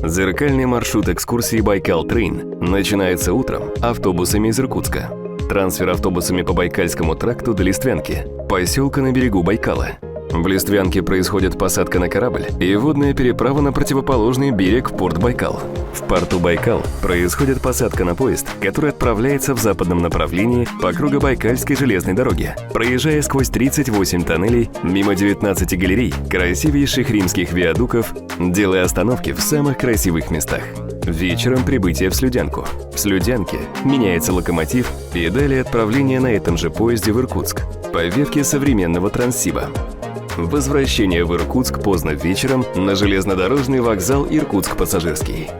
Зеркальный маршрут экскурсии Байкал Трейн начинается утром автобусами из Иркутска. Трансфер автобусами по Байкальскому тракту до Листвянки, поселка на берегу Байкала. В Листвянке происходит посадка на корабль и водная переправа на противоположный берег в порт Байкал. В порту Байкал происходит посадка на поезд, который отправляется в западном направлении по Кругобайкальской железной дороге, проезжая сквозь 38 тоннелей, мимо 19 галерей, красивейших римских виадуков, делая остановки в самых красивых местах. Вечером прибытие в Слюдянку. В Слюдянке меняется локомотив и далее отправление на этом же поезде в Иркутск по ветке современного Транссиба. Возвращение в Иркутск поздно вечером на железнодорожный вокзал Иркутск-Пассажирский.